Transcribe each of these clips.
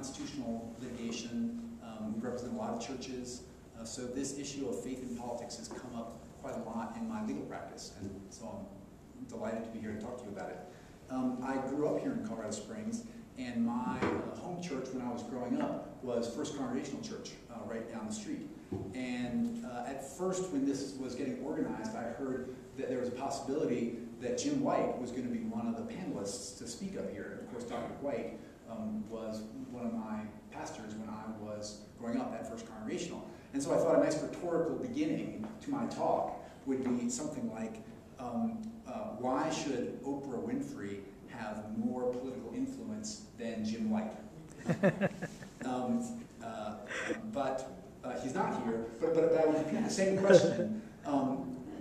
constitutional litigation. We represent a lot of churches. So this issue of faith in politics has come up quite a lot in my legal practice. And so I'm delighted to be here to talk to you about it. I grew up here in Colorado Springs, and my home church when I was growing up was First Congregational Church, right down the street. And at first, when this was getting organized, I heard that there was a possibility that Jim White was going to be one of the panelists to speak up here. And of course, Dr. White was one of my pastors when I was growing up at First Congregational. And so I thought a nice rhetorical beginning to my talk would be something like, why should Oprah Winfrey have more political influence than Jim White? But he's not here. But I would repeat the same question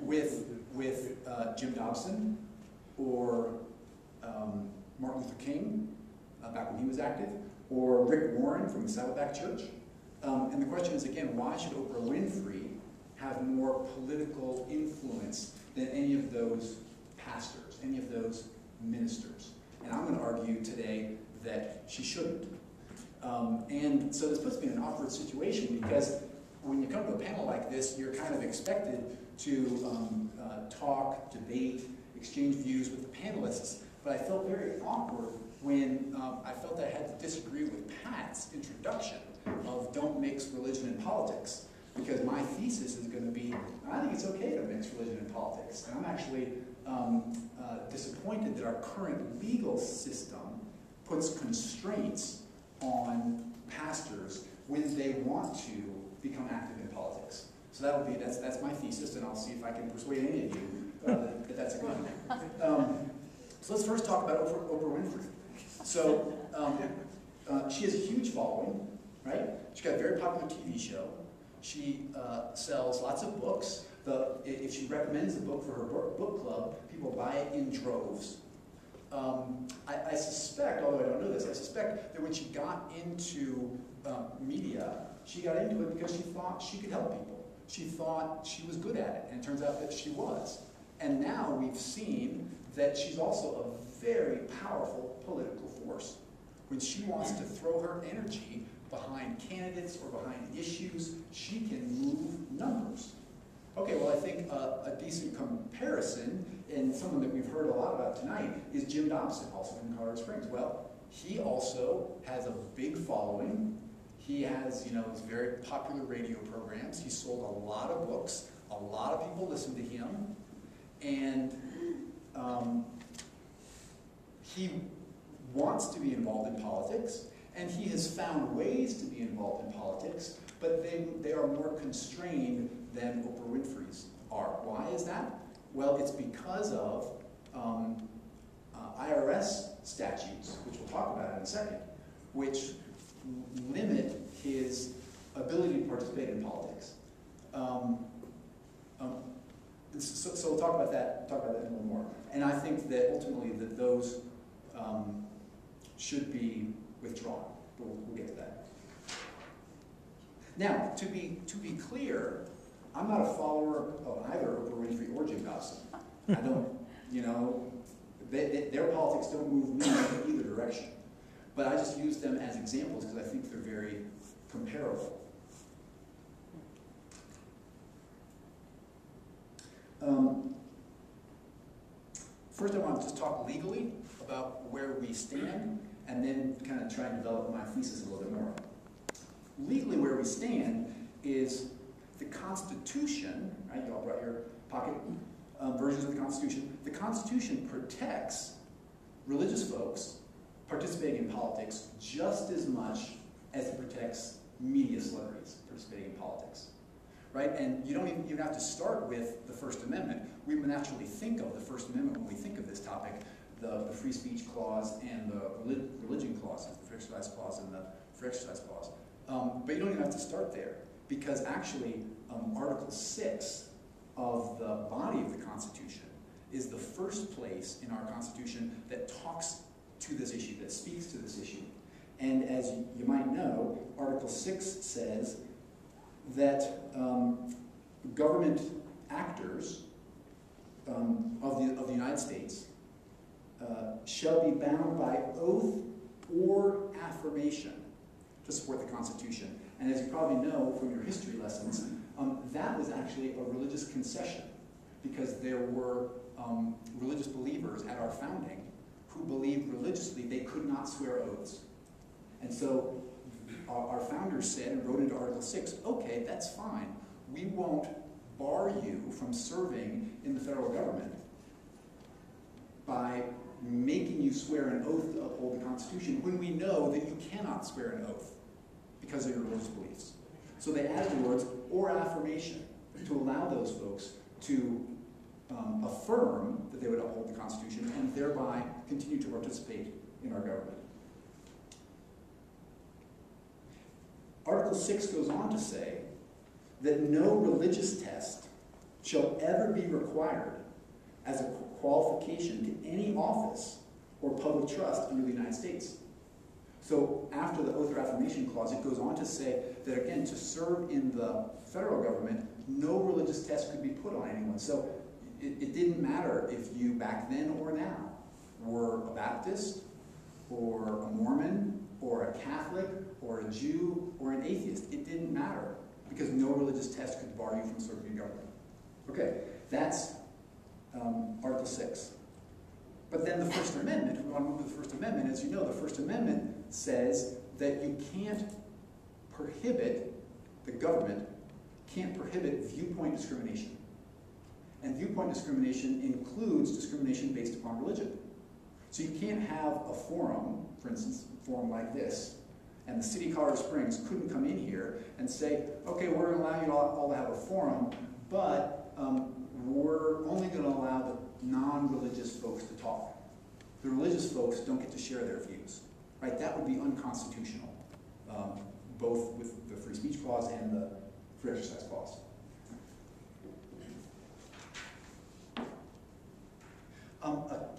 with Jim Dobson or Martin Luther King, back when he was active, or Rick Warren from the Saddleback Church. And the question is, again, why should Oprah Winfrey have more political influence than any of those pastors, any of those ministers? And I'm going to argue today that she shouldn't. And so this puts me in an awkward situation, because when you come to a panel like this, you're kind of expected to talk, debate, exchange views with the panelists. But I felt very awkward when I felt I had to disagree with Pat's introduction of don't mix religion and politics. Because my thesis is going to be, I think it's okay to mix religion and politics. And I'm actually disappointed that our current legal system puts constraints on pastors when they want to become active in politics. So that's my thesis, and I'll see if I can persuade any of you that that's a good one. So let's first talk about Oprah Winfrey. So she has a huge following, right? She's got a very popular TV show. She sells lots of books. If she recommends a book for her book club, people buy it in droves. I suspect, although I don't know this, I suspect that when she got into media, she got into it because she thought she could help people. She thought she was good at it, and it turns out that she was. And now we've seen that she's also a very powerful political force. When she wants to throw her energy behind candidates or behind issues, she can move numbers. Okay, well, I think a decent comparison, and someone that we've heard a lot about tonight, is Jim Dobson, also from Colorado Springs. Well, he also has a big following. He has, his very popular radio programs. He sold a lot of books. A lot of people listen to him. And he wants to be involved in politics, and he has found ways to be involved in politics, but they are more constrained than Oprah Winfrey's are. Why is that? Well, it's because of IRS statutes, which we'll talk about in a second, which limit his ability to participate in politics. So we'll talk about that a little more. And I think that ultimately that those should be withdrawn. We'll get to that. Now, to be clear, I'm not a follower of either Oprah Winfrey or Jim Dobson. I don't, their politics don't move me in either direction. But I just use them as examples because I think they're very comparable. First, I want to just talk legally about where we stand, and then kind of try and develop my thesis a little bit more. Legally, where we stand is the Constitution, right? You all brought your pocket versions of the Constitution. The Constitution protects religious folks participating in politics just as much as it protects media celebrities participating in politics, right? And you don't even have to start with the First Amendment. We would naturally think of the First Amendment when we think of this topic, the free speech clause and the religion clauses, the free exercise clause and the free exercise clause. But you don't even have to start there, because actually Article 6 of the body of the Constitution is the first place in our Constitution that talks to this issue, that speaks to this issue. And as you might know, Article 6 says that government actors of the United States shall be bound by oath or affirmation to support the Constitution. And as you probably know from your history lessons, that was actually a religious concession, because there were religious believers at our founding who believed religiously they could not swear oaths. And so our founders said and wrote into Article 6, okay, that's fine. We won't bar you from serving in the federal government by making you swear an oath to uphold the Constitution when we know that you cannot swear an oath because of your religious beliefs. So they added the words, or affirmation, to allow those folks to affirm that they would uphold the Constitution and thereby continue to participate in our government. Article 6 goes on to say that no religious test shall ever be required as a qualification to any office or public trust under the United States. So after the oath or affirmation clause, it goes on to say that, again, to serve in the federal government, no religious test could be put on anyone. So it didn't matter if you, back then or now, were a Baptist or a Mormon or a Catholic or a Jew or an atheist. It didn't matter, because no religious test could bar you from serving in government. Okay, that's Article 6. But then the First Amendment, we want to move to the First Amendment. As you know, the First Amendment says that you can't prohibit, the government can't prohibit viewpoint discrimination. And viewpoint discrimination includes discrimination based upon religion. So you can't have a forum, for instance, a forum like this, and the city of Colorado Springs couldn't come in here and say, okay, we're going to allow you all to have a forum, but we're only going to allow the non-religious folks to talk. The religious folks don't get to share their views, right? That would be unconstitutional, both with the free speech clause and the free exercise clause.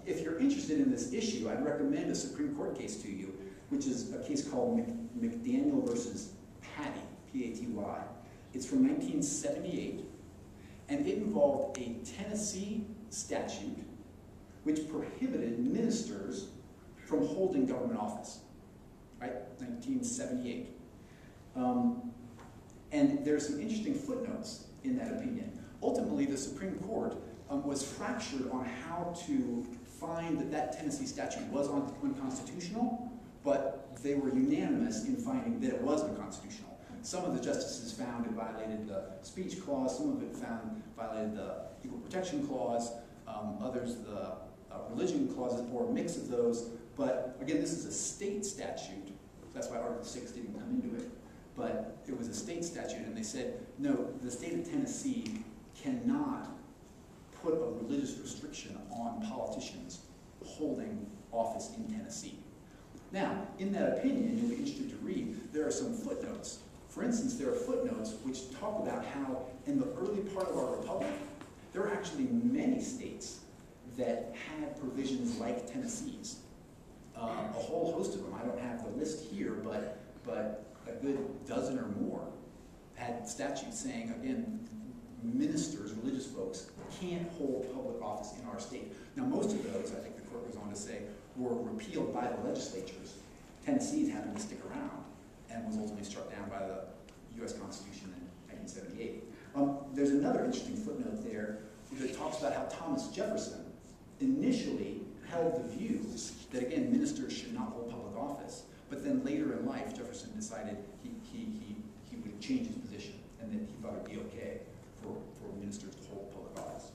If you're interested in this issue, I'd recommend a Supreme Court case to you, which is a case called McDaniel versus Patty, P-A-T-Y. It's from 1978, and it involved a Tennessee statute which prohibited ministers from holding government office, right? 1978. And there's some interesting footnotes in that opinion. Ultimately, the Supreme Court was fractured on how to find that that Tennessee statute was unconstitutional, but they were unanimous in finding that it was unconstitutional. Some of the justices found it violated the speech clause, some of it found violated the equal protection clause, others the religion clauses, or a mix of those. But again, this is a state statute. That's why Article 6 didn't come into it. But it was a state statute, and they said, no, the state of Tennessee cannot put a religious restriction on politicians holding office in Tennessee. Now, in that opinion, you'll be interested to read, there are some footnotes. For instance, there are footnotes which talk about how in the early part of our republic, there are actually many states that had provisions like Tennessee's. A whole host of them. I don't have the list here, but a good dozen or more had statutes saying, again, ministers, religious folks, can't hold public office in our state. Now, most of those, I think the court goes on to say, were repealed by the legislatures. Tennessee's happened to stick around and was ultimately struck down by the U.S. Constitution in 1978. There's another interesting footnote there that talks about how Thomas Jefferson initially held the views that, again, ministers should not hold public office, but then later in life, Jefferson decided he would change his position and that he thought it would be okay for ministers to hold public office.